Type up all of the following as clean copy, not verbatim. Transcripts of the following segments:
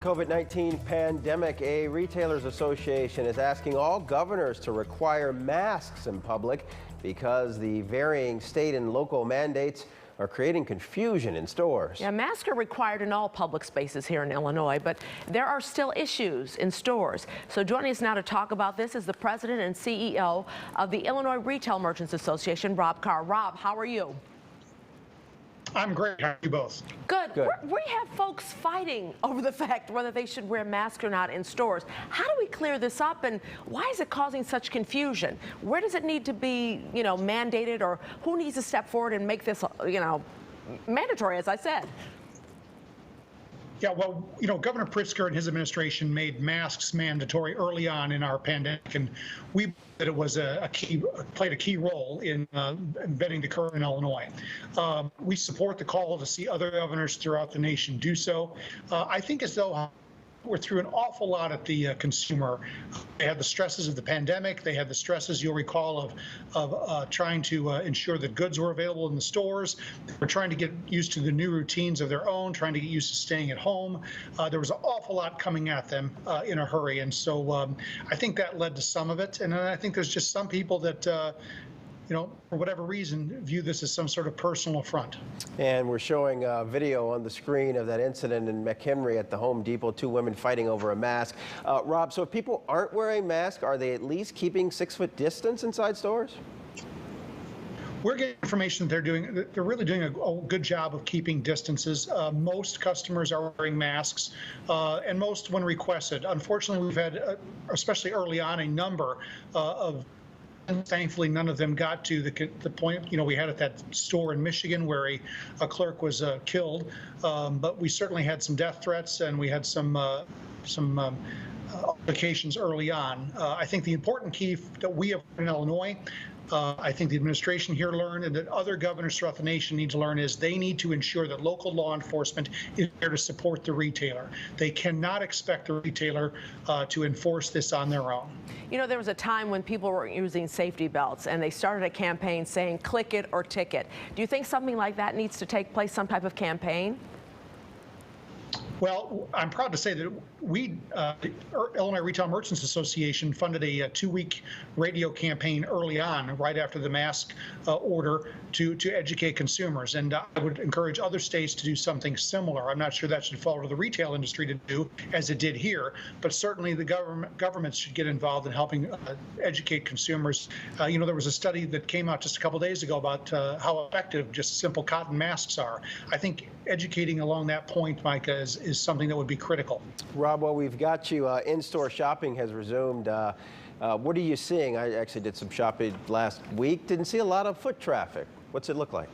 COVID-19 pandemic, a retailers association is asking all governors to require masks in public because the varying state and local mandates are creating confusion in stores. Yeah, masks are required in all public spaces here in Illinois, but there are still issues in stores. So joining us now to talk about this is the president and CEO of the Illinois Retail Merchants Association, Rob Karr. Rob, how are you? I'm great. How are you both? Good. We have folks fighting over the fact whether they should wear masks or not in stores. How do we clear this up, and why is it causing such confusion? Where does it need to be, mandated, or who needs to step forward and make this, mandatory, as I said? Yeah, well, Governor Pritzker and his administration made masks mandatory early on in our pandemic, and we believe that it was played a key role in bending the curve in Illinois. We support the call to see other governors throughout the nation do so. I think as though we're through an awful lot at the consumer. They had the stresses of the pandemic. They had the stresses, you'll recall, of trying to ensure that goods were available in the stores. They were trying to get used to the new routines of their own, trying to get used to staying at home. There was an awful lot coming at them in a hurry. And so I think that led to some of it. And then I think there's just some people that for whatever reason, view this as some sort of personal affront. And we're showing a video on the screen of that incident in McHenry at the Home Depot, two women fighting over a mask. Rob, so if people aren't wearing masks, are they at least keeping 6-foot distance inside stores? We're getting information that they're really doing a good job of keeping distances. Most customers are wearing masks, and most when requested. Unfortunately, we've had, especially early on, a number of thankfully, none of them got to the point, we had at that store in Michigan where a clerk was killed. But we certainly had some death threats, and we had some applications early on. I think the important key that we have in Illinois, I think the administration here learned, and that other governors throughout the nation need to learn, is they need to ensure that local law enforcement is there to support the retailer. They cannot expect the retailer to enforce this on their own. There was a time when people weren't using safety belts, and they started a campaign saying, click it or ticket. Do you think something like that needs to take place, some type of campaign? Well, I'm proud to say that we, the Illinois Retail Merchants Association, funded a 2-week radio campaign early on, right after the mask order, to educate consumers. And I would encourage other states to do something similar. I'm not sure that should fall to the retail industry to do, as it did here, but certainly the governments should get involved in helping educate consumers. There was a study that came out just a couple days ago about how effective just simple cotton masks are. I think educating along that point, Micah, is something that would be critical. Rob, well, we've got you. In-store shopping has resumed. What are you seeing? I actually did some shopping last week. Didn't see a lot of foot traffic. What's it look like?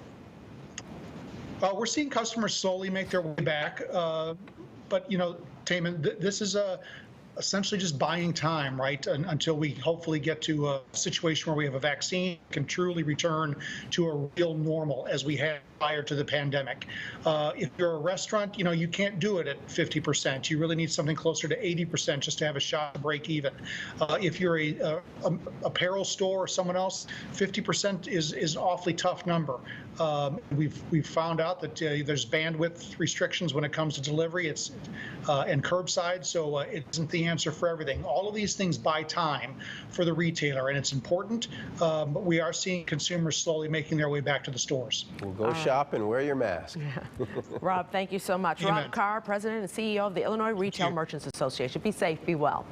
We're seeing customers slowly make their way back. But, Taman, this is essentially just buying time, right, until we hopefully get to a situation where we have a vaccine can truly return to a real normal as we had prior to the pandemic. If you're a restaurant, you can't do it at 50%. You really need something closer to 80% just to have a shot to break even. If you're a apparel store or someone else, 50% is an awfully tough number. We've found out that there's bandwidth restrictions when it comes to delivery. And curbside, so it isn't the answer for everything. All of these things buy time for the retailer, and it's important. But we are seeing consumers slowly making their way back to the stores. Well, go shop and wear your mask. Yeah. Rob, thank you so much. Rob Karr, president and CEO of the Illinois Retail Merchants Association. Be safe, be well.